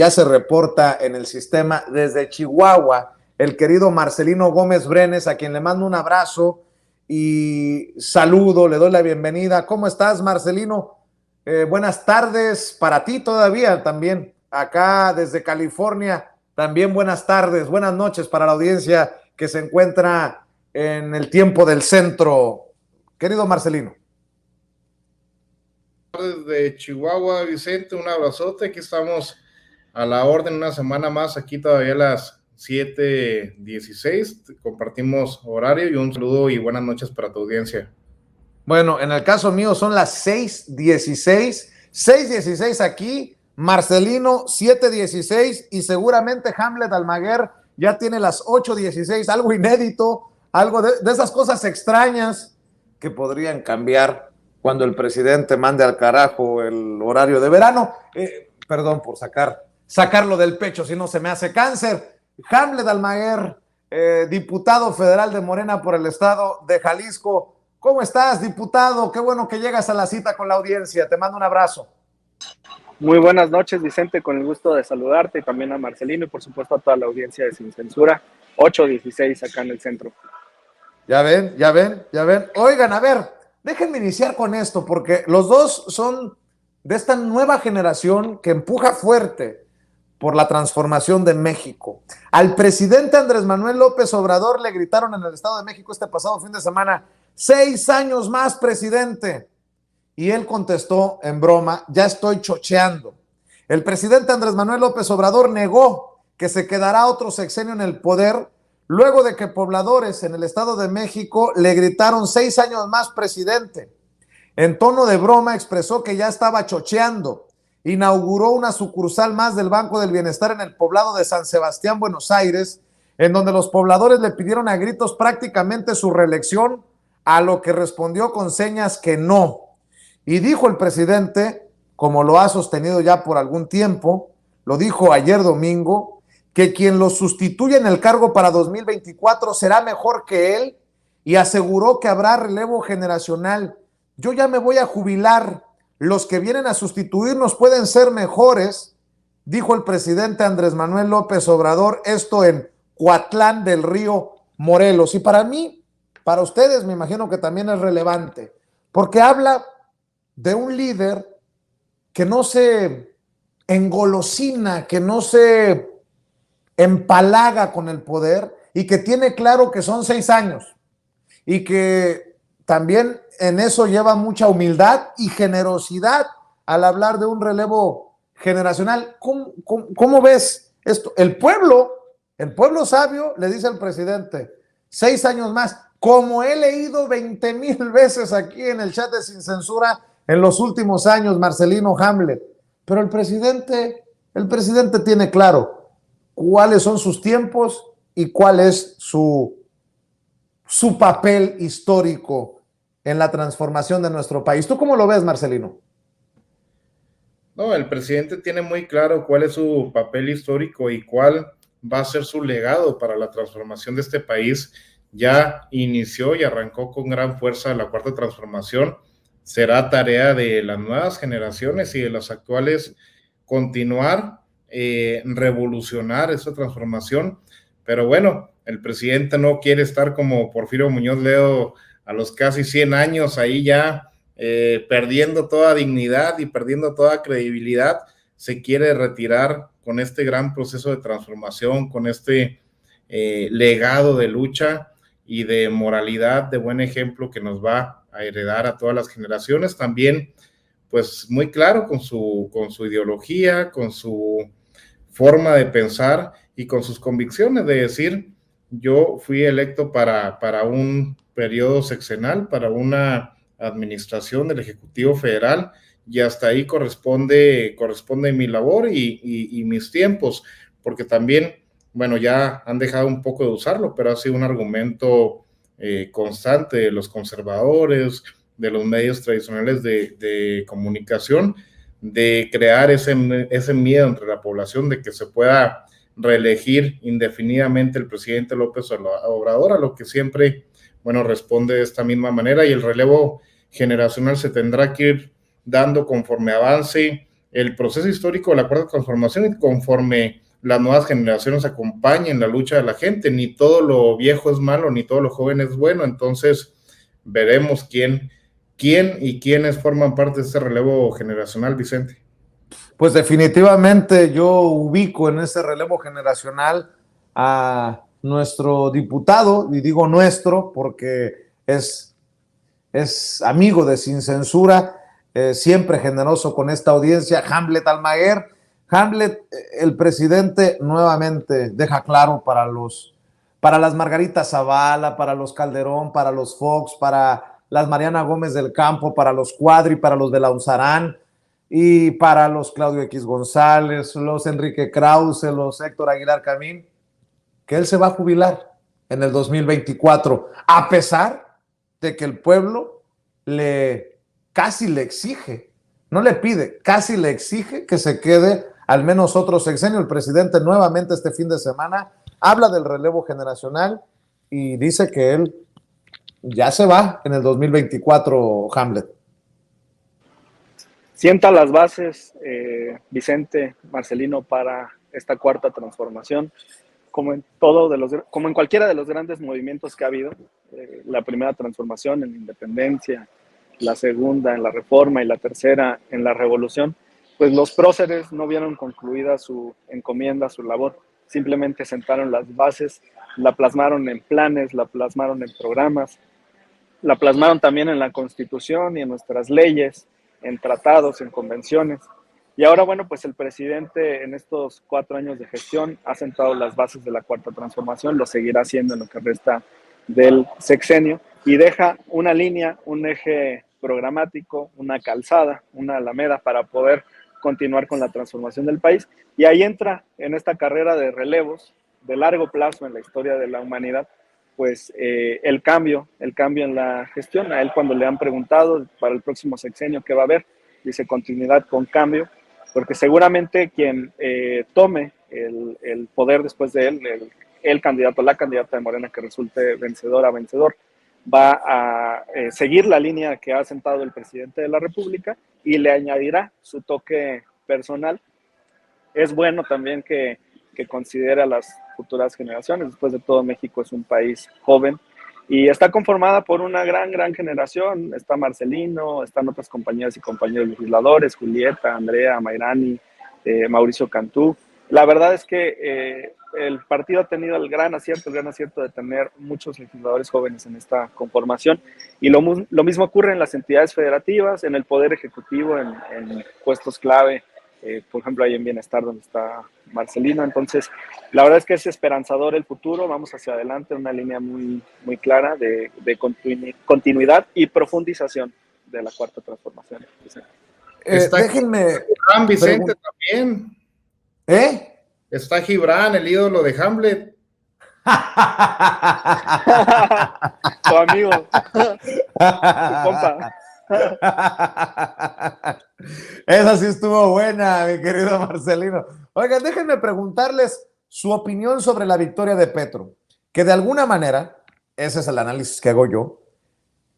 ya se reporta en el sistema desde Chihuahua el querido Marcelino Gómez Brenes, a quien le mando un abrazo y saludo, le doy la bienvenida. ¿Cómo estás, Marcelino? Buenas tardes para ti todavía también, acá desde California, también buenas tardes, buenas noches para la audiencia que se encuentra en el tiempo del centro. Querido Marcelino. Desde Chihuahua, Vicente, un abrazote, aquí estamos a la orden una semana más, aquí todavía a las 7:16, compartimos horario y un saludo y buenas noches para tu audiencia. Bueno, en el caso mío son las 6:16 aquí, Marcelino 7:16 y seguramente Hamlet Almaguer ya tiene las 8:16, algo inédito, algo de esas cosas extrañas que podrían cambiar cuando el presidente mande al carajo el horario de verano. Perdón por sacarlo del pecho, si no se me hace cáncer. Hamlet Almaguer, diputado federal de Morena por el estado de Jalisco. ¿Cómo estás, diputado? Qué bueno que llegas a la cita con la audiencia. Te mando un abrazo. Muy buenas noches, Vicente, con el gusto de saludarte y también a Marcelino y por supuesto a toda la audiencia de Sin Censura. 8:16 acá en el centro. Ya ven. Oigan, a ver, déjenme iniciar con esto porque los dos son de esta nueva generación que empuja fuerte por la transformación de México. Al presidente Andrés Manuel López Obrador le gritaron en el Estado de México este pasado fin de semana: 6 años más, presidente. Y él contestó en broma: ya estoy chocheando. El presidente Andrés Manuel López Obrador negó que se quedará otro sexenio en el poder luego de que pobladores en el Estado de México le gritaron: 6 años más, presidente. En tono de broma expresó que ya estaba chocheando. Inauguró una sucursal más del Banco del Bienestar en el poblado de San Sebastián, Buenos Aires, en donde los pobladores le pidieron a gritos prácticamente su reelección, a lo que respondió con señas que no. Y dijo el presidente, como lo ha sostenido ya por algún tiempo, lo dijo ayer domingo, que quien lo sustituya en el cargo para 2024 será mejor que él, y aseguró que habrá relevo generacional. Yo ya me voy a jubilar, los que vienen a sustituirnos pueden ser mejores, dijo el presidente Andrés Manuel López Obrador, esto en Coatlán del Río, Morelos. Y para mí, para ustedes me imagino que también es relevante, porque habla de un líder que no se engolosina, que no se empalaga con el poder y que tiene claro que son 6 años y que también en eso lleva mucha humildad y generosidad al hablar de un relevo generacional. ¿Cómo ves esto? El pueblo sabio le dice al presidente: 6 años más, como he leído 20,000 veces aquí en el chat de Sin Censura en los últimos años, Marcelino, Hamlet. Pero el presidente tiene claro cuáles son sus tiempos y cuál es su papel histórico en la transformación de nuestro país. ¿Tú cómo lo ves, Marcelino? No, el presidente tiene muy claro cuál es su papel histórico y cuál va a ser su legado para la transformación de este país. Ya inició y arrancó con gran fuerza la cuarta transformación. Será tarea de las nuevas generaciones y de las actuales continuar, revolucionar esa transformación. Pero bueno, el presidente no quiere estar como Porfirio Muñoz Ledo a los casi 100 años ahí ya perdiendo toda dignidad y perdiendo toda credibilidad. Se quiere retirar con este gran proceso de transformación, con este legado de lucha y de moralidad, de buen ejemplo que nos va a heredar a todas las generaciones. También, pues muy claro con su ideología, con su forma de pensar y con sus convicciones de decir: yo fui electo para un periodo sexenal, para una administración del Ejecutivo Federal, y hasta ahí corresponde mi labor y mis tiempos, porque también, bueno, ya han dejado un poco de usarlo, pero ha sido un argumento constante de los conservadores, de los medios tradicionales de comunicación, de crear ese miedo entre la población de que se pueda reelegir indefinidamente el presidente López Obrador, a lo que siempre, bueno, responde de esta misma manera, y el relevo generacional se tendrá que ir dando conforme avance el proceso histórico de la Cuarta Transformación y conforme las nuevas generaciones acompañen la lucha de la gente. Ni todo lo viejo es malo, ni todo lo joven es bueno. Entonces veremos quién y quiénes forman parte de este relevo generacional, Vicente. Pues definitivamente yo ubico en ese relevo generacional a nuestro diputado, y digo nuestro porque es amigo de Sin Censura, siempre generoso con esta audiencia, Hamlet Almaguer. Hamlet, el presidente nuevamente deja claro para las Margarita Zavala, para los Calderón, para los Fox, para las Mariana Gómez del Campo, para los Cuadri, para los de la Unzarán y para los Claudio X González, los Enrique Krause, los Héctor Aguilar Camín, que él se va a jubilar en el 2024, a pesar de que el pueblo casi le exige, no le pide, casi le exige que se quede al menos otro sexenio. El presidente nuevamente este fin de semana habla del relevo generacional y dice que él ya se va en el 2024, Hamlet. Sienta las bases, Vicente, Marcelino, para esta cuarta transformación. Como en cualquiera de los grandes movimientos que ha habido, la primera transformación en la independencia, la segunda en la reforma y la tercera en la revolución, pues los próceres no vieron concluida su encomienda, su labor. Simplemente sentaron las bases, la plasmaron en planes, la plasmaron en programas, la plasmaron también en la Constitución y en nuestras leyes, en tratados, en convenciones. Y ahora, bueno, pues el presidente en estos 4 años de gestión ha sentado las bases de la cuarta transformación, lo seguirá haciendo en lo que resta del sexenio y deja una línea, un eje programático, una calzada, una alameda para poder continuar con la transformación del país. Y ahí entra en esta carrera de relevos de largo plazo en la historia de la humanidad, pues el cambio en la gestión. A él, cuando le han preguntado para el próximo sexenio qué va a haber, dice continuidad con cambio, porque seguramente quien tome el poder después de él, el candidato, la candidata de Morena que resulte vencedor, va a seguir la línea que ha sentado el presidente de la República y le añadirá su toque personal. Es bueno también que considere a las futuras generaciones. Después de todo, México es un país joven y está conformada por una gran generación. Está Marcelino, están otras compañeras y compañeros legisladores, Julieta, Andrea, Mayrani, Mauricio Cantú. La verdad es que el partido ha tenido el gran acierto de tener muchos legisladores jóvenes en esta conformación, y lo mismo ocurre en las entidades federativas, en el Poder Ejecutivo, en puestos clave, por ejemplo, ahí en Bienestar, donde está Marcelino. Entonces, la verdad es que es esperanzador el futuro. Vamos hacia adelante en una línea muy clara de continuidad y profundización de la cuarta transformación. Déjenme Gibran, Vicente, también. Está Gibran, el ídolo de Hamlet. Tu amigo, tu compa. Esa sí estuvo buena, mi querido Marcelino. Oigan, déjenme preguntarles su opinión sobre la victoria de Petro, que de alguna manera, ese es el análisis que hago yo,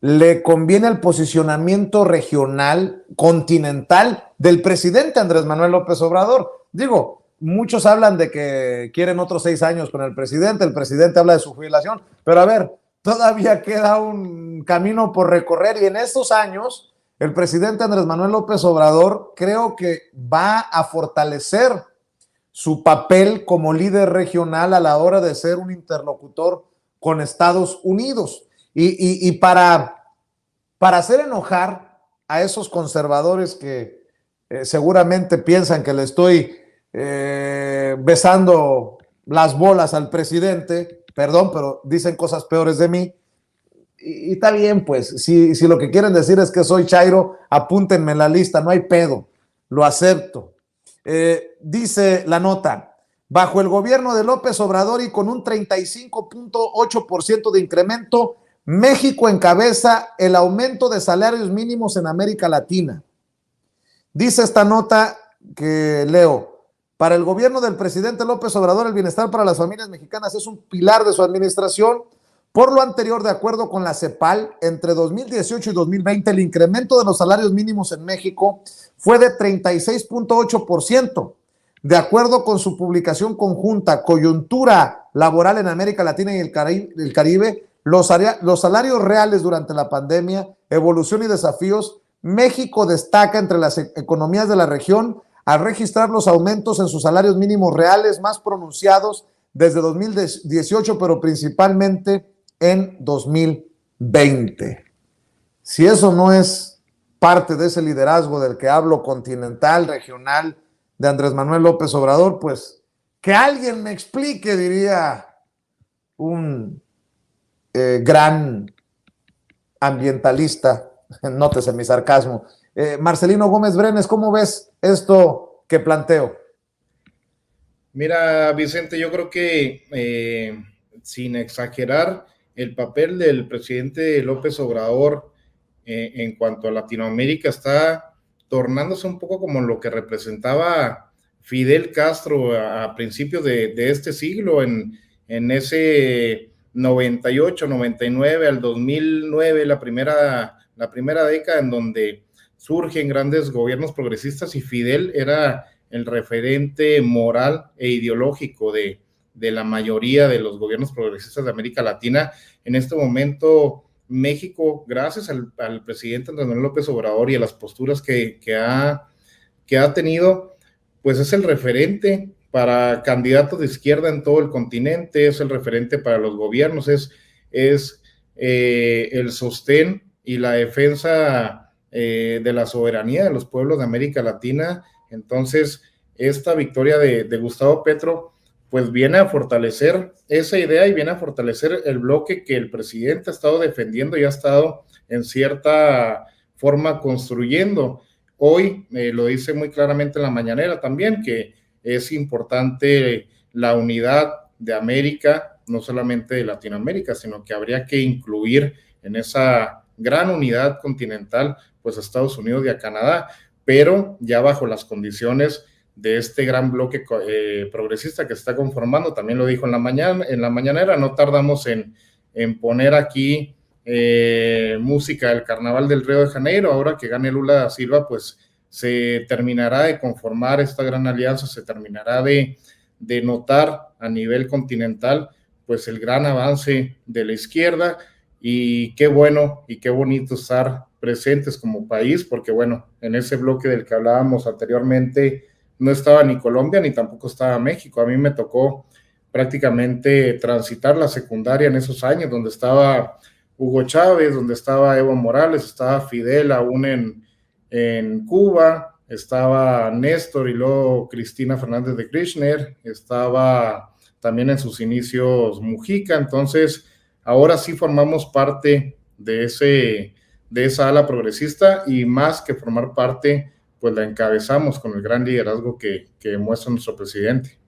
le conviene al posicionamiento regional, continental del presidente Andrés Manuel López Obrador. Digo, muchos hablan de que quieren otros 6 años con el presidente habla de su jubilación, pero a ver, todavía queda un camino por recorrer, y en estos años el presidente Andrés Manuel López Obrador creo que va a fortalecer su papel como líder regional a la hora de ser un interlocutor con Estados Unidos. Y para hacer enojar a esos conservadores que seguramente piensan que le estoy besando las bolas al presidente, perdón, pero dicen cosas peores de mí, y está bien, pues, si lo que quieren decir es que soy chairo, apúntenme en la lista, no hay pedo, lo acepto. Dice la nota: bajo el gobierno de López Obrador y con un 35.8% de incremento, México encabeza el aumento de salarios mínimos en América Latina. Dice esta nota que leo: para el gobierno del presidente López Obrador, el bienestar para las familias mexicanas es un pilar de su administración, Por lo anterior, de acuerdo con la CEPAL, entre 2018 y 2020 el incremento de los salarios mínimos en México fue de 36.8%. De acuerdo con su publicación conjunta Coyuntura Laboral en América Latina y el Caribe, los salarios reales durante la pandemia, evolución y desafíos, México destaca entre las economías de la región al registrar los aumentos en sus salarios mínimos reales más pronunciados desde 2018, pero principalmente en 2020. Si eso no es parte de ese liderazgo del que hablo, continental, regional, de Andrés Manuel López Obrador, pues que alguien me explique, diría un gran ambientalista, nótese mi sarcasmo. Marcelino Gómez Brenes, ¿cómo ves esto que planteo? Mira, Vicente, yo creo que sin exagerar, el papel del presidente López Obrador en cuanto a Latinoamérica está tornándose un poco como lo que representaba Fidel Castro a principios de este siglo, en ese 98, 99 al 2009, la primera década en donde surgen grandes gobiernos progresistas, y Fidel era el referente moral e ideológico de la mayoría de los gobiernos progresistas de América Latina. En este momento, México, gracias al presidente Andrés Manuel López Obrador y a las posturas que ha tenido, pues es el referente para candidatos de izquierda en todo el continente, es el referente para los gobiernos, es el sostén y la defensa de la soberanía de los pueblos de América Latina. Entonces, esta victoria de Gustavo Petro pues viene a fortalecer esa idea y viene a fortalecer el bloque que el presidente ha estado defendiendo y ha estado en cierta forma construyendo. Hoy lo dice muy claramente en la mañanera también, que es importante la unidad de América, no solamente de Latinoamérica, sino que habría que incluir en esa gran unidad continental pues a Estados Unidos y a Canadá, pero ya bajo las condiciones de este gran bloque progresista que se está conformando. También lo dijo en la mañanera, no tardamos en poner aquí música del Carnaval del Río de Janeiro. Ahora que gane Lula da Silva, pues se terminará de conformar esta gran alianza, se terminará de notar a nivel continental pues el gran avance de la izquierda, y qué bueno y qué bonito estar presentes como país, porque bueno, en ese bloque del que hablábamos anteriormente no estaba ni Colombia ni tampoco estaba México. A mí me tocó prácticamente transitar la secundaria en esos años, donde estaba Hugo Chávez, donde estaba Evo Morales, estaba Fidel aún en Cuba, estaba Néstor y luego Cristina Fernández de Kirchner, estaba también en sus inicios Mujica. Entonces ahora sí formamos parte de esa ala progresista, y más que formar parte, pues la encabezamos con el gran liderazgo que muestra nuestro presidente.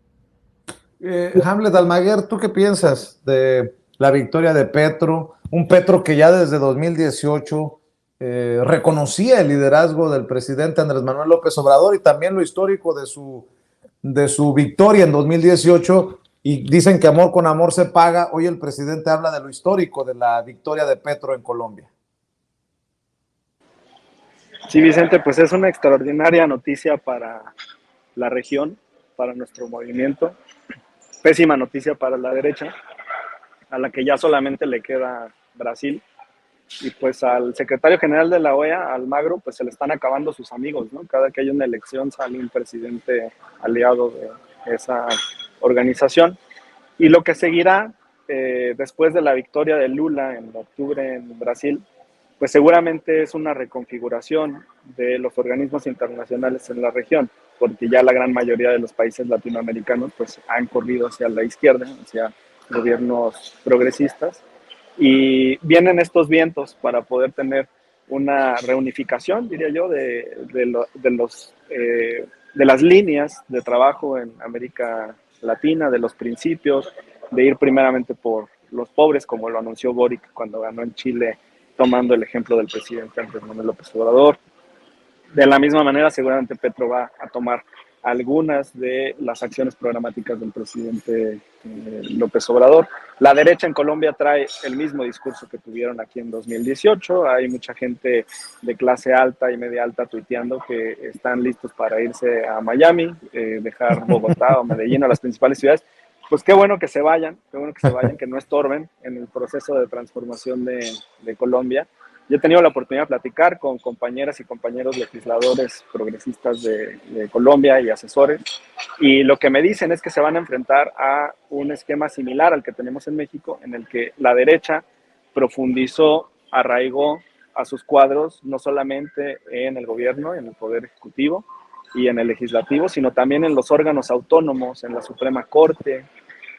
Hamlet Almaguer, ¿tú qué piensas de la victoria de Petro? Un Petro que ya desde 2018 reconocía el liderazgo del presidente Andrés Manuel López Obrador y también lo histórico de su victoria en 2018, y dicen que amor con amor se paga. Hoy el presidente habla de lo histórico de la victoria de Petro en Colombia. Sí, Vicente, pues es una extraordinaria noticia para la región, para nuestro movimiento. Pésima noticia para la derecha, a la que ya solamente le queda Brasil. Y pues al secretario general de la OEA, Almagro, pues se le están acabando sus amigos, ¿no? Cada que hay una elección sale un presidente aliado de esa organización. Y lo que seguirá después de la victoria de Lula en octubre en Brasil, pues seguramente es una reconfiguración de los organismos internacionales en la región, porque ya la gran mayoría de los países latinoamericanos pues han corrido hacia la izquierda, hacia gobiernos progresistas, y vienen estos vientos para poder tener una reunificación, diría yo, de las líneas de trabajo en América Latina, de los principios, de ir primeramente por los pobres, como lo anunció Boric cuando ganó en Chile, tomando el ejemplo del presidente Andrés Manuel López Obrador. De la misma manera, seguramente Petro va a tomar algunas de las acciones programáticas del presidente López Obrador. La derecha en Colombia trae el mismo discurso que tuvieron aquí en 2018. Hay mucha gente de clase alta y media alta tuiteando que están listos para irse a Miami, dejar Bogotá o Medellín o las principales ciudades. Pues qué bueno que se vayan, que no estorben en el proceso de transformación de Colombia. Yo he tenido la oportunidad de platicar con compañeras y compañeros legisladores progresistas de Colombia y asesores, y lo que me dicen es que se van a enfrentar a un esquema similar al que tenemos en México, en el que la derecha profundizó, arraigó a sus cuadros no solamente en el gobierno, en el poder ejecutivo y en el legislativo, sino también en los órganos autónomos, en la Suprema Corte,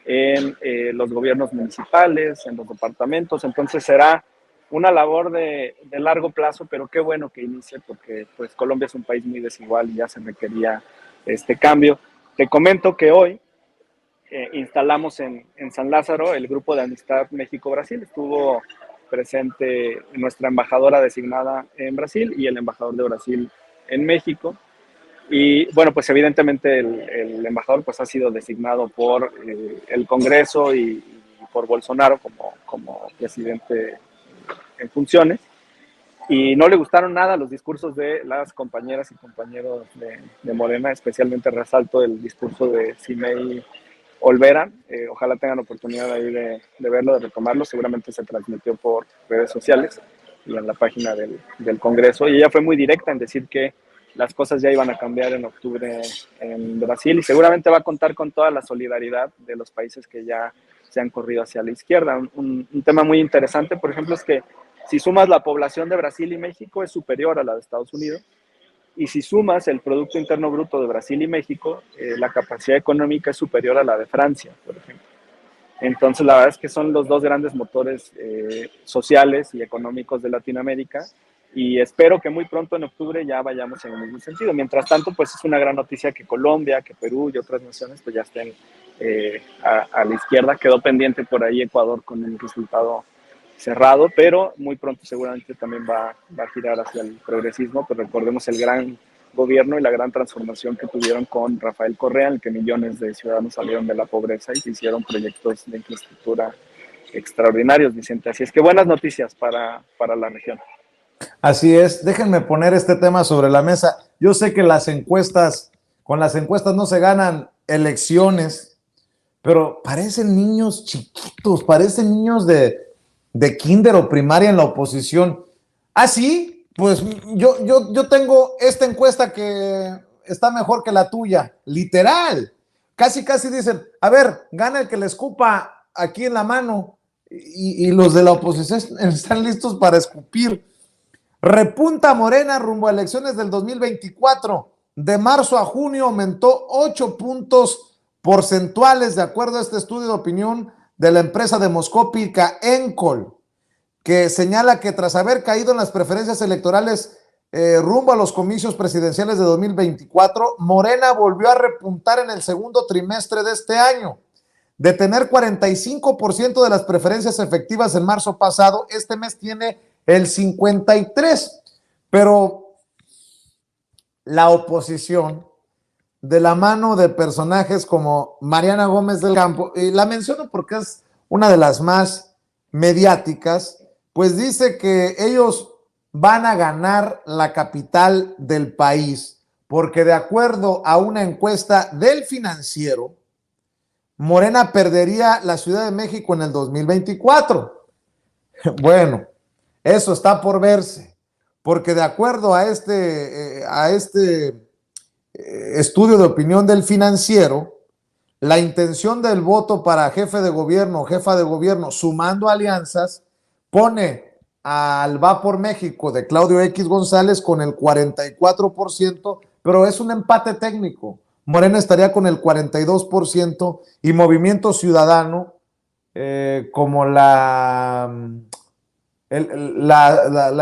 en los gobiernos municipales, en los departamentos. Entonces será una labor de largo plazo, pero qué bueno que inicie, porque pues Colombia es un país muy desigual y ya se requería este cambio. Te comento que hoy instalamos en San Lázaro el grupo de amistad México-Brasil. Estuvo presente nuestra embajadora designada en Brasil y el embajador de Brasil en México. Y bueno, pues evidentemente el embajador pues ha sido designado por el Congreso y por Bolsonaro como presidente en funciones, y no le gustaron nada los discursos de las compañeras y compañeros de Morena, especialmente resalto el discurso de Simei Olvera. Ojalá tengan oportunidad ahí de verlo, de retomarlo. Seguramente se transmitió por redes sociales y en la página del Congreso, y ella fue muy directa en decir que las cosas ya iban a cambiar en octubre en Brasil, y seguramente va a contar con toda la solidaridad de los países que ya se han corrido hacia la izquierda. Un tema muy interesante, por ejemplo, es que si sumas la población de Brasil y México es superior a la de Estados Unidos, y si sumas el Producto Interno Bruto de Brasil y México, la capacidad económica es superior a la de Francia, por ejemplo. Entonces, la verdad es que son los dos grandes motores sociales y económicos de Latinoamérica, y espero que muy pronto en octubre ya vayamos en el mismo sentido. Mientras tanto, pues es una gran noticia que Colombia, que Perú y otras naciones pues ya estén a la izquierda. Quedó pendiente por ahí Ecuador con el resultado cerrado, pero muy pronto seguramente también va a girar hacia el progresismo. Pero recordemos el gran gobierno y la gran transformación que tuvieron con Rafael Correa, en el que millones de ciudadanos salieron de la pobreza y se hicieron proyectos de infraestructura extraordinarios, Vicente. Así es que buenas noticias para la región. Así es, déjenme poner este tema sobre la mesa. Yo sé que con las encuestas no se ganan elecciones, pero parecen niños chiquitos, parecen niños de kinder o primaria en la oposición. Ah, sí, pues yo tengo esta encuesta que está mejor que la tuya, literal. Casi dicen, a ver, gana el que le escupa aquí en la mano, y los de la oposición están listos para escupir. Repunta Morena rumbo a elecciones del 2024. De marzo a junio aumentó 8 puntos porcentuales, de acuerdo a este estudio de opinión de la empresa demoscópica Encol, que señala que tras haber caído en las preferencias electorales rumbo a los comicios presidenciales de 2024, Morena volvió a repuntar en el segundo trimestre de este año. De tener 45% de las preferencias efectivas en marzo pasado, este mes tiene el 53%, pero la oposición, de la mano de personajes como Mariana Gómez del Campo, y la menciono porque es una de las más mediáticas, pues dice que ellos van a ganar la capital del país, porque de acuerdo a una encuesta del Financiero, Morena perdería la Ciudad de México en el 2024. Bueno, eso está por verse, porque de acuerdo a este estudio de opinión del Financiero, la intención del voto para jefe de gobierno o jefa de gobierno, sumando alianzas, pone al Va por México de Claudio X González con el 44%, pero es un empate técnico. Morena estaría con el 42% y Movimiento Ciudadano como la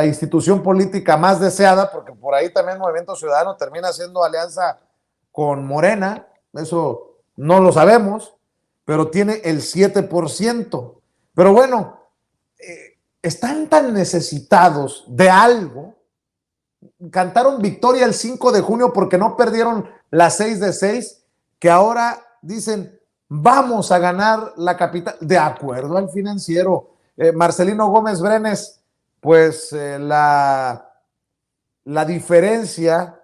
institución política más deseada, porque por ahí también Movimiento Ciudadano termina haciendo alianza con Morena, eso no lo sabemos, pero tiene el 7%. Pero bueno, están tan necesitados de algo. Cantaron victoria el 5 de junio porque no perdieron la 6 de 6, que ahora dicen, vamos a ganar la capital, de acuerdo al Financiero. Marcelino Gómez Brenes, pues la diferencia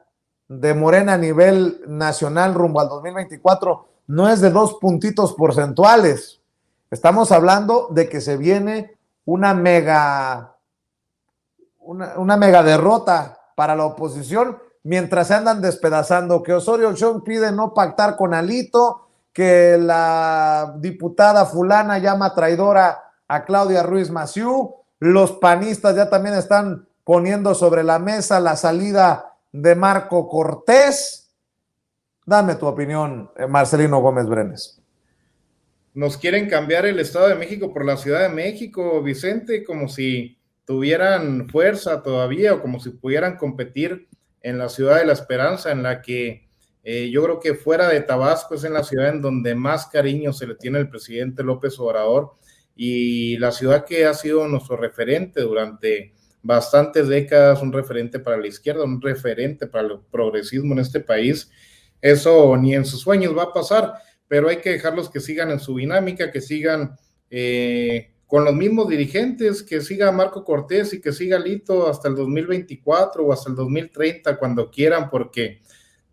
de Morena a nivel nacional rumbo al 2024 no es de 2 puntitos porcentuales. Estamos hablando de que se viene una mega derrota para la oposición mientras se andan despedazando, que Osorio Chong pide no pactar con Alito, que la diputada fulana llama traidora a Claudia Ruiz Massieu, los panistas ya también están poniendo sobre la mesa la salida de Marco Cortés. Dame tu opinión, Marcelino Gómez Brenes. Nos quieren cambiar el Estado de México por la Ciudad de México, Vicente, como si tuvieran fuerza todavía o como si pudieran competir en la Ciudad de la Esperanza, en la que yo creo que fuera de Tabasco es en la ciudad en donde más cariño se le tiene al presidente López Obrador, y la ciudad que ha sido nuestro referente durante bastantes décadas, un referente para la izquierda, un referente para el progresismo en este país. Eso ni en sus sueños va a pasar, pero hay que dejarlos que sigan en su dinámica, que sigan con los mismos dirigentes, que siga Marco Cortés y que siga Lito hasta el 2024 o hasta el 2030, cuando quieran, porque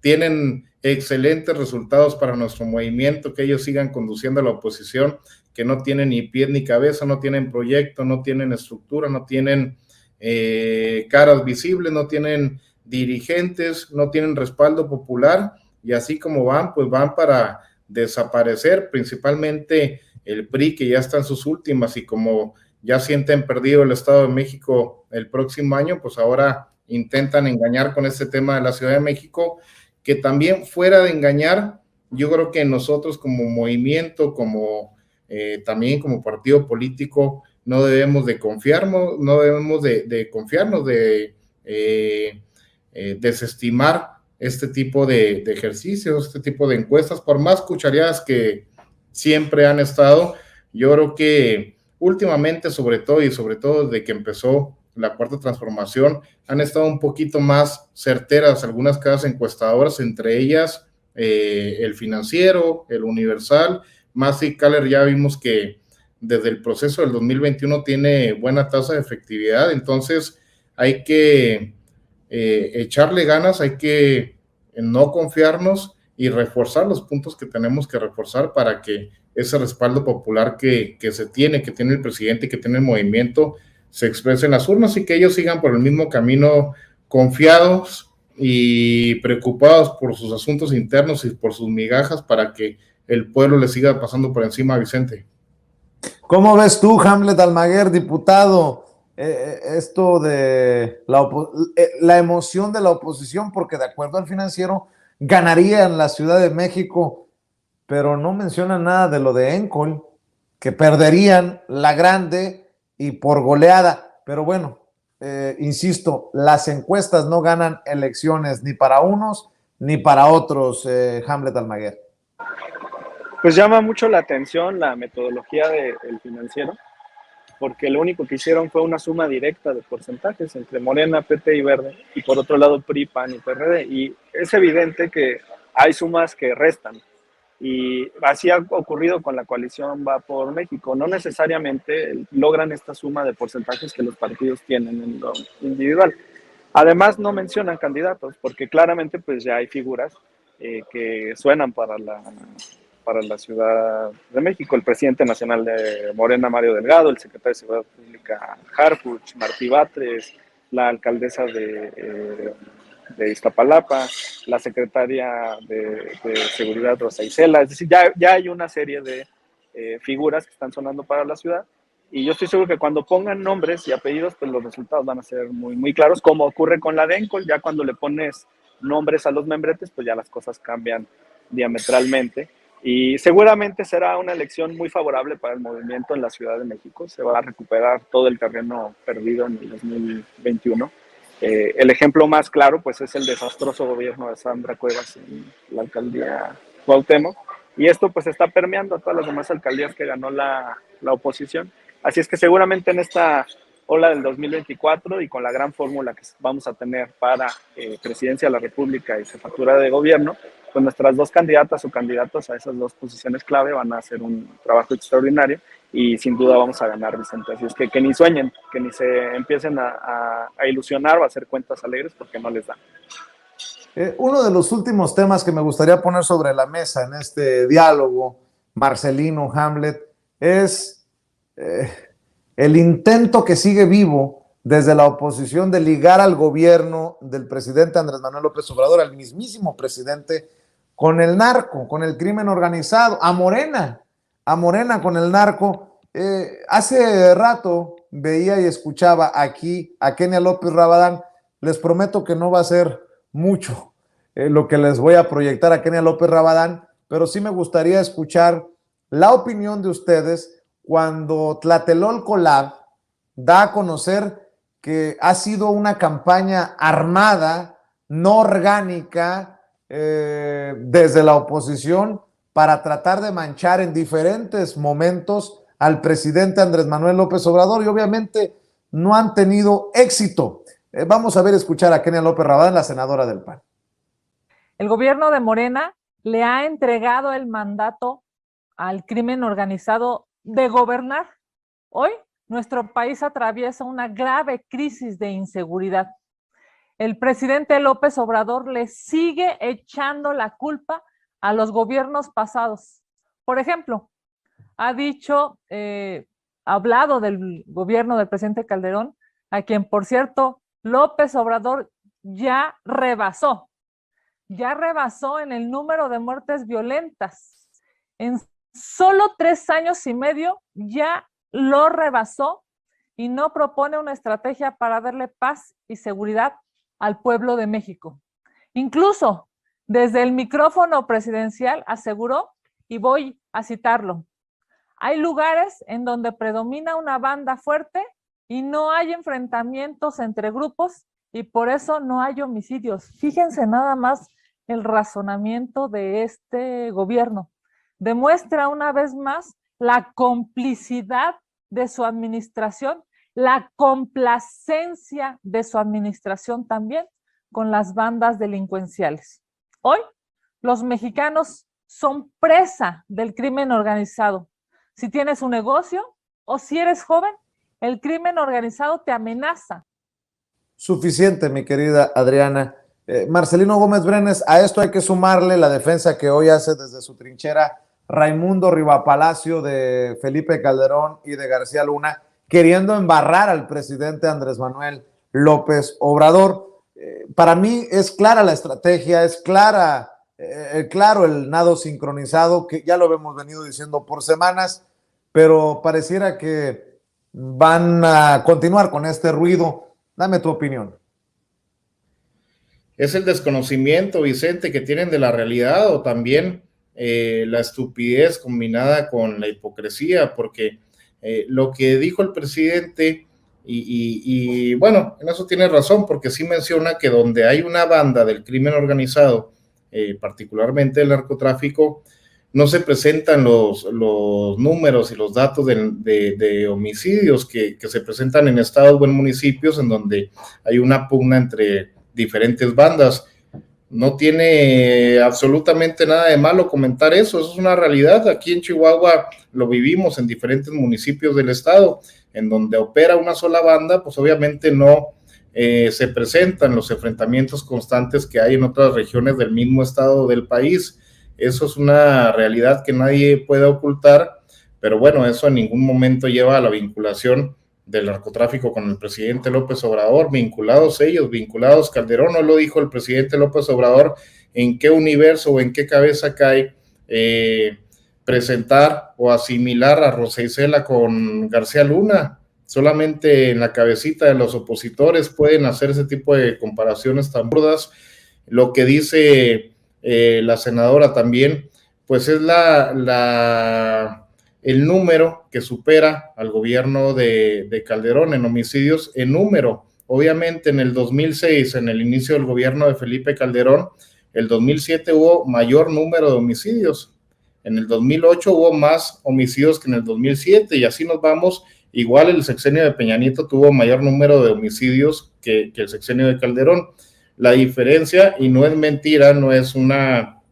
tienen excelentes resultados para nuestro movimiento, que ellos sigan conduciendo a la oposición, que no tienen ni pie ni cabeza, no tienen proyecto, no tienen estructura, no tienen caras visibles, no tienen dirigentes, no tienen respaldo popular, y así como van, pues van para desaparecer, principalmente el PRI, que ya está en sus últimas, y como ya sienten perdido el Estado de México el próximo año, pues ahora intentan engañar con este tema de la Ciudad de México, que también fuera de engañar, yo creo que nosotros como movimiento, también como partido político, no debemos de confiarnos, desestimar este tipo de ejercicios, este tipo de encuestas, por más cuchareadas que siempre han estado. Yo creo que últimamente, sobre todo desde que empezó la Cuarta Transformación, han estado un poquito más certeras algunas casas encuestadoras, entre ellas el Financiero, el Universal. Massey Caller ya vimos que desde el proceso del 2021 tiene buena tasa de efectividad, entonces hay que echarle ganas, hay que no confiarnos y reforzar los puntos que tenemos que reforzar para que ese respaldo popular que tiene el presidente, que tiene el movimiento, se exprese en las urnas y que ellos sigan por el mismo camino, confiados y preocupados por sus asuntos internos y por sus migajas, para que el pueblo le siga pasando por encima, Vicente. ¿Cómo ves tú, Hamlet Almaguer, diputado, esto de la emoción de la oposición? Porque de acuerdo al Financiero ganaría en la Ciudad de México, pero no menciona nada de lo de Encol, que perderían la grande y por goleada. Pero bueno, insisto, las encuestas no ganan elecciones ni para unos ni para otros, Hamlet Almaguer. Pues llama mucho la atención la metodología del Financiero, porque lo único que hicieron fue una suma directa de porcentajes entre Morena, PT y Verde, y por otro lado PRI, PAN y PRD, y es evidente que hay sumas que restan, y así ha ocurrido con la coalición Va por México. No necesariamente logran esta suma de porcentajes que los partidos tienen en lo individual. Además, no mencionan candidatos, porque claramente pues ya hay figuras que suenan para la Ciudad de México: el presidente nacional de Morena, Mario Delgado, el secretario de Seguridad Pública, Harfuch, Martí Batres, la alcaldesa de Iztapalapa, la secretaria de Seguridad, Rosa Isela. Es decir, ya hay una serie de figuras que están sonando para la ciudad, y yo estoy seguro que cuando pongan nombres y apellidos, pues los resultados van a ser muy, muy claros, como ocurre con la de Encol. Ya cuando le pones nombres a los membretes, pues ya las cosas cambian diametralmente. Y seguramente será una elección muy favorable para el movimiento en la Ciudad de México. Se va a recuperar todo el terreno perdido en el 2021. El ejemplo más claro pues es el desastroso gobierno de Sandra Cuevas en la alcaldía Cuauhtémoc, y esto pues está permeando a todas las demás alcaldías que ganó la oposición. Así es que seguramente en esta o la del 2024, y con la gran fórmula que vamos a tener para presidencia de la República y jefatura de gobierno, pues nuestras dos candidatas o candidatos a esas dos posiciones clave van a hacer un trabajo extraordinario y sin duda vamos a ganar, Vicente. Así es que ni sueñen, que ni se empiecen a ilusionar o a hacer cuentas alegres porque no les da. Uno de los últimos temas que me gustaría poner sobre la mesa en este diálogo, Marcelino Hamlet, es el intento que sigue vivo desde la oposición de ligar al gobierno del presidente Andrés Manuel López Obrador, al mismísimo presidente, con el narco, con el crimen organizado, a Morena con el narco. Hace rato veía y escuchaba aquí a Kenia López Rabadán. Les prometo que no va a ser mucho lo que les voy a proyectar a Kenia López Rabadán, pero sí me gustaría escuchar la opinión de ustedes cuando Tlatelolco Lab da a conocer que ha sido una campaña armada, no orgánica, desde la oposición para tratar de manchar en diferentes momentos al presidente Andrés Manuel López Obrador, y obviamente no han tenido éxito. Vamos a ver, escuchar a Kenia López Rabadán, la senadora del PAN. El gobierno de Morena le ha entregado el mandato al crimen organizado de gobernar. Hoy nuestro país atraviesa una grave crisis de inseguridad. El presidente López Obrador le sigue echando la culpa a los gobiernos pasados. Por ejemplo, ha hablado del gobierno del presidente Calderón, a quien, por cierto, López Obrador ya rebasó en el número de muertes violentas. En solo 3 años y medio ya lo rebasó y no propone una estrategia para darle paz y seguridad al pueblo de México. Incluso desde el micrófono presidencial aseguró, y voy a citarlo: hay lugares en donde predomina una banda fuerte y no hay enfrentamientos entre grupos y por eso no hay homicidios. Fíjense nada más el razonamiento de este gobierno. Demuestra una vez más la complicidad de su administración, la complacencia de su administración también con las bandas delincuenciales. Hoy los mexicanos son presa del crimen organizado. Si tienes un negocio o si eres joven, el crimen organizado te amenaza. Suficiente, mi querida Adriana. Marcelino Gómez Brenes, a esto hay que sumarle la defensa que hoy hace desde su trinchera Raimundo Rivapalacio de Felipe Calderón y de García Luna, queriendo embarrar al presidente Andrés Manuel López Obrador. Para mí es clara la estrategia, es claro el nado sincronizado, que ya lo hemos venido diciendo por semanas, pero pareciera que van a continuar con este ruido. Dame tu opinión. Es el desconocimiento, Vicente, que tienen de la realidad, o también la estupidez combinada con la hipocresía, porque lo que dijo el presidente, y bueno, en eso tiene razón, porque sí menciona que donde hay una banda del crimen organizado, particularmente el narcotráfico, no se presentan los números y los datos de homicidios que se presentan en estados o en municipios en donde hay una pugna entre diferentes bandas. No tiene absolutamente nada de malo comentar eso es una realidad. Aquí en Chihuahua lo vivimos en diferentes municipios del estado, en donde opera una sola banda, pues obviamente no se presentan los enfrentamientos constantes que hay en otras regiones del mismo estado del país. Eso es una realidad que nadie puede ocultar, pero bueno, eso en ningún momento lleva a la vinculación del narcotráfico con el presidente López Obrador. Vinculados ellos, vinculados Calderón. No lo dijo el presidente López Obrador. ¿En qué universo o en qué cabeza cae presentar o asimilar a Rosa Isela con García Luna? Solamente en la cabecita de los opositores pueden hacer ese tipo de comparaciones tan burdas. Lo que dice la senadora también, pues es el número que supera al gobierno de Calderón en homicidios en número. Obviamente en el 2006, en el inicio del gobierno de Felipe Calderón, el 2007 hubo mayor número de homicidios. En el 2008 hubo más homicidios que en el 2007 y así nos vamos Igual el sexenio de Peña Nieto tuvo mayor número de homicidios que el sexenio de Calderón. La diferencia, y no es mentira, no es una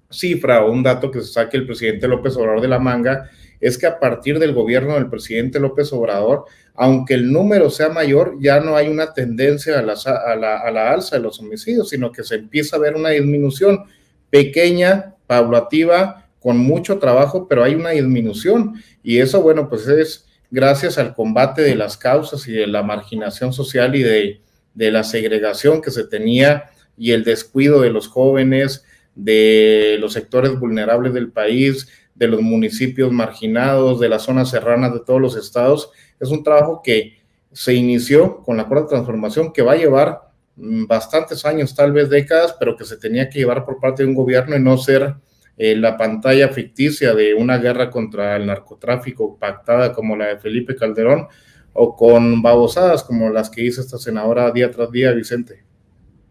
cifra o un dato que se saque el presidente López Obrador de la manga, es que a partir del gobierno del presidente López Obrador, aunque el número sea mayor, ya no hay una tendencia a la alza de los homicidios, sino que se empieza a ver una disminución pequeña, paulativa, con mucho trabajo, pero hay una disminución, y eso, bueno, pues es gracias al combate de las causas y de la marginación social y de la segregación que se tenía y el descuido de los jóvenes, de los sectores vulnerables del país, de los municipios marginados, de las zonas serranas de todos los estados. Es un trabajo que se inició con la Cuarta Transformación, que va a llevar bastantes años, tal vez décadas, pero que se tenía que llevar por parte de un gobierno y no ser la pantalla ficticia de una guerra contra el narcotráfico pactada como la de Felipe Calderón, o con babosadas como las que hizo esta senadora día tras día, Vicente.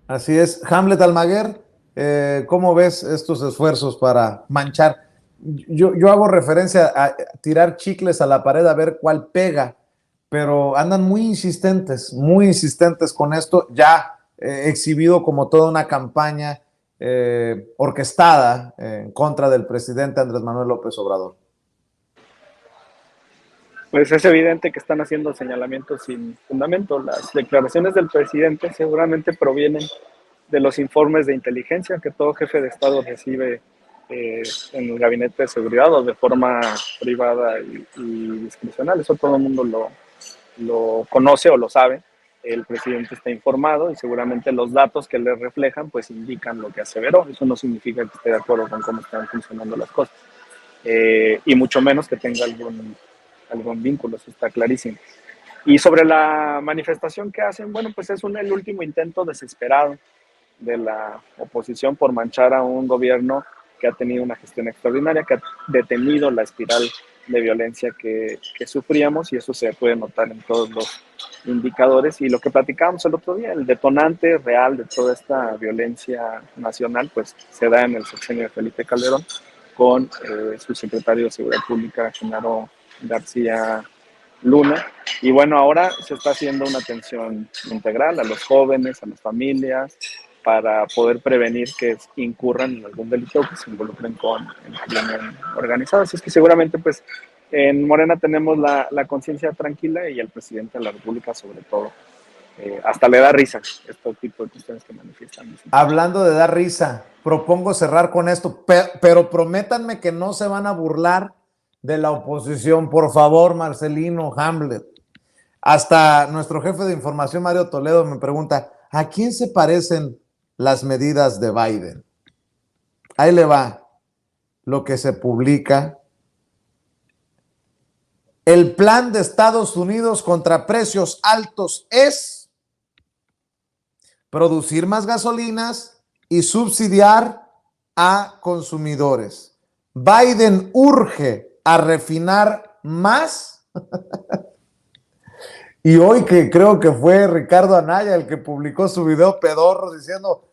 Así es. Hamlet Almaguer, ¿cómo ves estos esfuerzos para manchar? Yo hago referencia a tirar chicles a la pared a ver cuál pega, pero andan muy insistentes con esto, ya exhibido como toda una campaña orquestada en contra del presidente Andrés Manuel López Obrador. Pues es evidente que están haciendo señalamientos sin fundamento. Las declaraciones del presidente seguramente provienen de los informes de inteligencia que todo jefe de Estado recibe en el gabinete de seguridad o de forma privada y discrecional. Eso todo el mundo lo conoce o lo sabe. El presidente está informado y seguramente los datos que le reflejan pues indican lo que aseveró. Eso no significa que esté de acuerdo con cómo están funcionando las cosas. Y mucho menos que tenga algún vínculo, eso está clarísimo. Y sobre la manifestación que hacen, bueno, pues es el último intento desesperado de la oposición por manchar a un gobierno que ha tenido una gestión extraordinaria, que ha detenido la espiral de violencia que sufríamos, y eso se puede notar en todos los indicadores. Y lo que platicábamos el otro día, el detonante real de toda esta violencia nacional, pues se da en el sexenio de Felipe Calderón con su secretario de Seguridad Pública, Genaro García Luna. Y bueno, ahora se está haciendo una atención integral a los jóvenes, a las familias, para poder prevenir que incurran en algún delito o que se involucren con el crimen organizado. Así es que seguramente pues en Morena tenemos la conciencia tranquila, y el presidente de la República sobre todo. Hasta le da risa este tipo de cuestiones que manifiestan. Hablando de dar risa, propongo cerrar con esto, pero prométanme que no se van a burlar de la oposición, por favor, Marcelino, Hamlet. Hasta nuestro jefe de información, Mario Toledo, me pregunta, ¿a quién se parecen las medidas de Biden? Ahí le va lo que se publica. El plan de Estados Unidos contra precios altos es producir más gasolinas y subsidiar a consumidores. Biden urge a refinar más. Y hoy, que creo que fue Ricardo Anaya el que publicó su video pedorro diciendo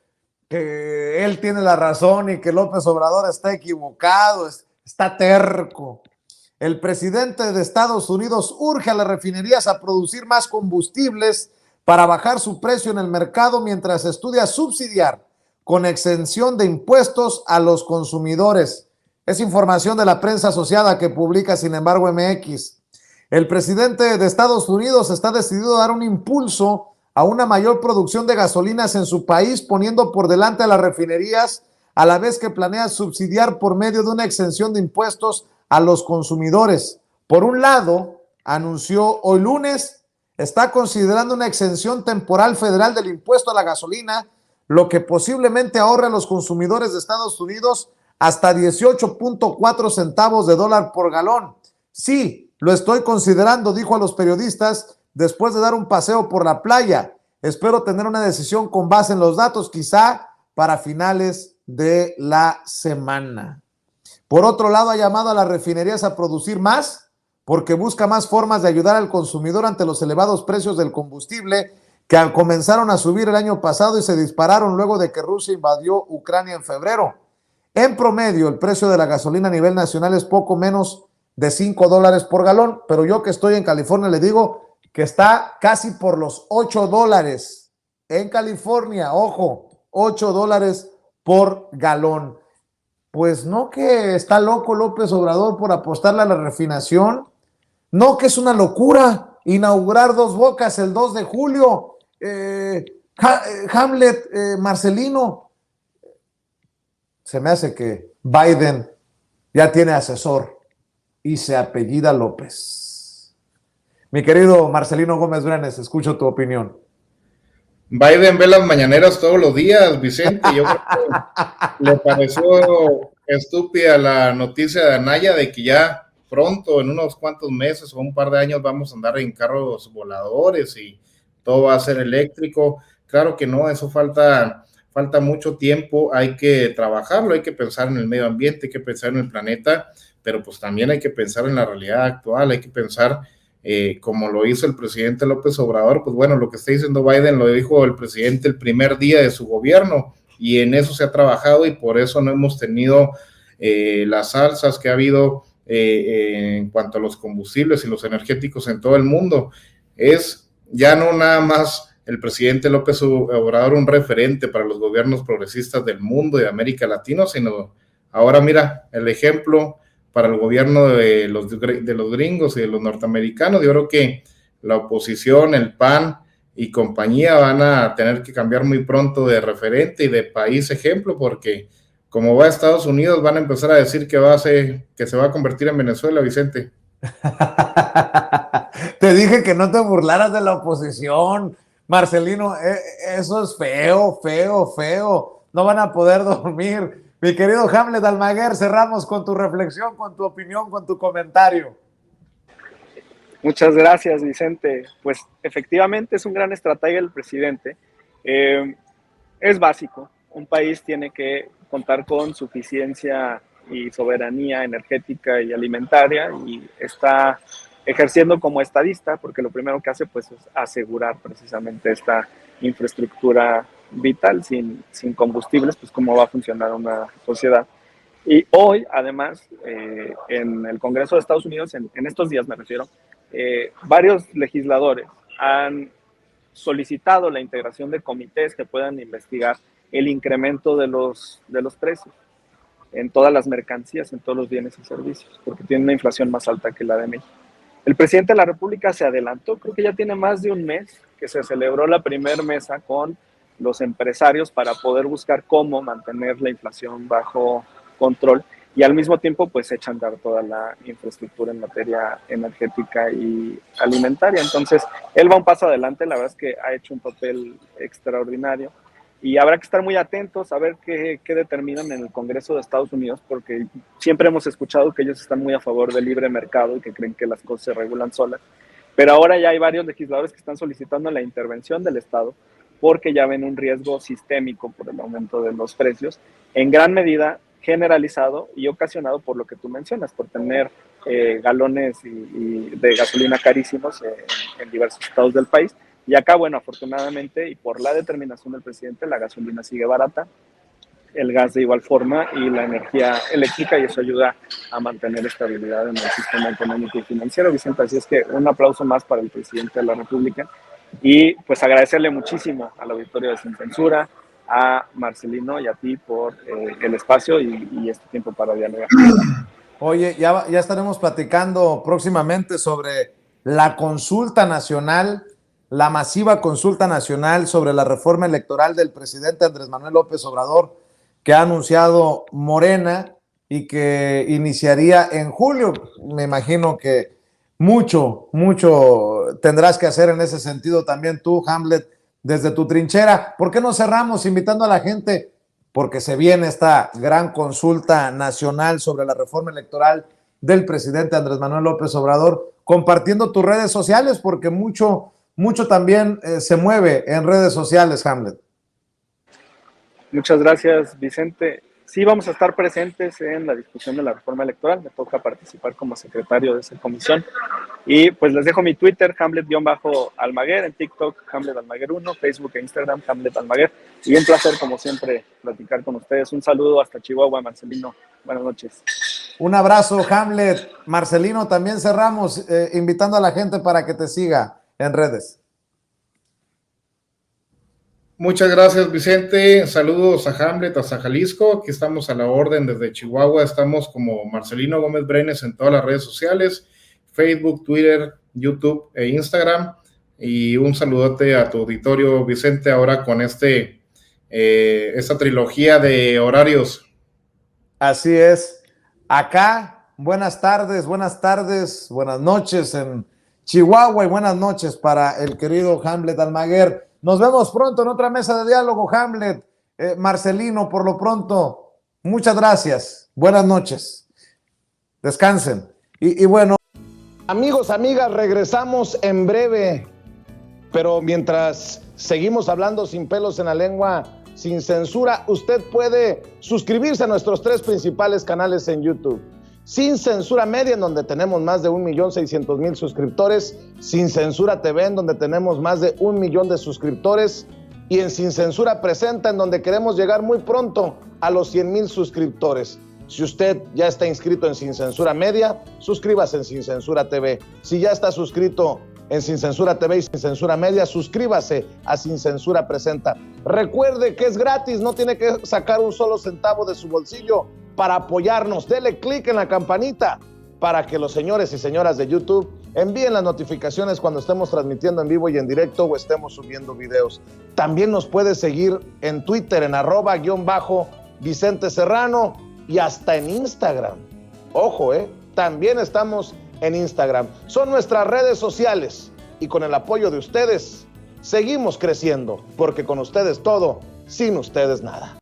que él tiene la razón y que López Obrador está equivocado, está terco. El presidente de Estados Unidos urge a las refinerías a producir más combustibles para bajar su precio en el mercado, mientras estudia subsidiar con exención de impuestos a los consumidores. Es información de la prensa asociada que publica, sin embargo, MX. El presidente de Estados Unidos está decidido a dar un impulso a una mayor producción de gasolinas en su país, poniendo por delante a las refinerías, a la vez que planea subsidiar por medio de una exención de impuestos a los consumidores. Por un lado, anunció hoy lunes, está considerando una exención temporal federal del impuesto a la gasolina, lo que posiblemente ahorre a los consumidores de Estados Unidos hasta 18.4 centavos de dólar por galón. Sí, lo estoy considerando, dijo a los periodistas después de dar un paseo por la playa. Espero tener una decisión con base en los datos, quizá para finales de la semana. Por otro lado, ha llamado a las refinerías a producir más porque busca más formas de ayudar al consumidor ante los elevados precios del combustible que comenzaron a subir el año pasado y se dispararon luego de que Rusia invadió Ucrania en febrero. En promedio, el precio de la gasolina a nivel nacional es poco menos de $5 por galón, pero yo que estoy en California le digo que está casi por los $8 en California, ojo, $8 por galón. Pues no que está loco López Obrador por apostarle a la refinación, no que es una locura inaugurar Dos Bocas el 2 de julio, Hamlet, Marcelino, se me hace que Biden ya tiene asesor y se apellida López. Mi querido Marcelino Gómez Brenes, escucho tu opinión. Biden ve las mañaneras todos los días, Vicente. Yo creo que le pareció estúpida la noticia de Anaya de que ya pronto, en unos cuantos meses o un par de años, vamos a andar en carros voladores y todo va a ser eléctrico. Claro que no, eso falta mucho tiempo, hay que trabajarlo, hay que pensar en el medio ambiente, hay que pensar en el planeta, pero pues también hay que pensar en la realidad actual, hay que pensar como lo hizo el presidente López Obrador. Pues bueno, lo que está diciendo Biden lo dijo el presidente el primer día de su gobierno y en eso se ha trabajado y por eso no hemos tenido las alzas que ha habido en cuanto a los combustibles y los energéticos en todo el mundo. Es ya no nada más el presidente López Obrador un referente para los gobiernos progresistas del mundo y de América Latina, sino ahora mira el ejemplo para el gobierno de los gringos y de los norteamericanos. Yo creo que la oposición, el PAN y compañía van a tener que cambiar muy pronto de referente y de país ejemplo, porque como va a Estados Unidos van a empezar a decir que se va a convertir en Venezuela, Vicente. Te dije que no te burlaras de la oposición, Marcelino, eso es feo, feo, feo. No van a poder dormir. Mi querido Hamlet Almaguer, cerramos con tu reflexión, con tu opinión, con tu comentario. Muchas gracias, Vicente. Pues efectivamente es un gran estratega el presidente. Es básico. Un país tiene que contar con suficiencia y soberanía energética y alimentaria y está ejerciendo como estadista porque lo primero que hace pues es asegurar precisamente esta infraestructura vital. Sin combustibles, pues cómo va a funcionar una sociedad. Y hoy, además, en el Congreso de Estados Unidos, en estos días me refiero, varios legisladores han solicitado la integración de comités que puedan investigar el incremento de los precios en todas las mercancías, en todos los bienes y servicios, porque tiene una inflación más alta que la de México. El presidente de la República se adelantó, creo que ya tiene más de un mes que se celebró la primera mesa con los empresarios para poder buscar cómo mantener la inflación bajo control y al mismo tiempo pues echan a andar toda la infraestructura en materia energética y alimentaria. Entonces, él va un paso adelante, la verdad es que ha hecho un papel extraordinario y habrá que estar muy atentos a ver qué determinan en el Congreso de Estados Unidos, porque siempre hemos escuchado que ellos están muy a favor del libre mercado y que creen que las cosas se regulan solas, pero ahora ya hay varios legisladores que están solicitando la intervención del Estado porque ya ven un riesgo sistémico por el aumento de los precios, en gran medida generalizado y ocasionado por lo que tú mencionas, por tener galones y de gasolina carísimos en diversos estados del país. Y acá, bueno, afortunadamente y por la determinación del presidente, la gasolina sigue barata, el gas de igual forma y la energía eléctrica, y eso ayuda a mantener estabilidad en el sistema económico y financiero, Vicente. Así es que un aplauso más para el presidente de la República y pues agradecerle muchísimo al auditorio de Sin Censura, a Marcelino y a ti por el espacio y este tiempo para dialogar. Oye, ya estaremos platicando próximamente sobre la consulta nacional, la masiva consulta nacional sobre la reforma electoral del presidente Andrés Manuel López Obrador, que ha anunciado Morena y que iniciaría en julio. Me imagino que mucho tendrás que hacer en ese sentido también tú, Hamlet, desde tu trinchera. ¿Por qué no cerramos invitando a la gente? Porque se viene esta gran consulta nacional sobre la reforma electoral del presidente Andrés Manuel López Obrador, compartiendo tus redes sociales, porque mucho también se mueve en redes sociales, Hamlet. Muchas gracias, Vicente. Sí, vamos a estar presentes en la discusión de la reforma electoral. Me toca participar como secretario de esa comisión. Y pues les dejo mi Twitter, Hamlet-Almaguer, en TikTok, Hamlet Almaguer 1, Facebook e Instagram, Hamlet Almaguer. Y un placer, como siempre, platicar con ustedes. Un saludo hasta Chihuahua, Marcelino. Buenas noches. Un abrazo, Hamlet. Marcelino, también cerramos invitando a la gente para que te siga en redes. Muchas gracias, Vicente. Saludos a Hamlet, hasta Jalisco. Aquí estamos a la orden desde Chihuahua. Estamos como Marcelino Gómez Brenes en todas las redes sociales, Facebook, Twitter, YouTube e Instagram. Y un saludote a tu auditorio, Vicente, ahora con esta trilogía de horarios. Así es. Acá, buenas tardes, buenas noches en Chihuahua y buenas noches para el querido Hamlet Almaguer. Nos vemos pronto en otra mesa de diálogo, Hamlet. Marcelino, por lo pronto, muchas gracias. Buenas noches. Descansen. Y bueno. Amigos, amigas, regresamos en breve. Pero mientras seguimos hablando sin pelos en la lengua, sin censura, usted puede suscribirse a nuestros 3 principales canales en YouTube. Sin Censura Media, en donde tenemos más de 1.600.000 suscriptores. Sin Censura TV, en donde tenemos más de 1 millón de suscriptores. Y en Sin Censura Presenta, en donde queremos llegar muy pronto a los 100,000 suscriptores. Si usted ya está inscrito en Sin Censura Media, suscríbase en Sin Censura TV. Si ya está suscrito en Sin Censura TV y Sin Censura Media, suscríbase a Sin Censura Presenta. Recuerde que es gratis, no tiene que sacar un solo centavo de su bolsillo para apoyarnos. Dele clic en la campanita para que los señores y señoras de YouTube envíen las notificaciones cuando estemos transmitiendo en vivo y en directo o estemos subiendo videos. También nos puede seguir en Twitter en @Vicente Serrano y hasta en Instagram. Ojo, también estamos en Instagram. Son nuestras redes sociales y con el apoyo de ustedes seguimos creciendo, porque con ustedes todo, sin ustedes nada.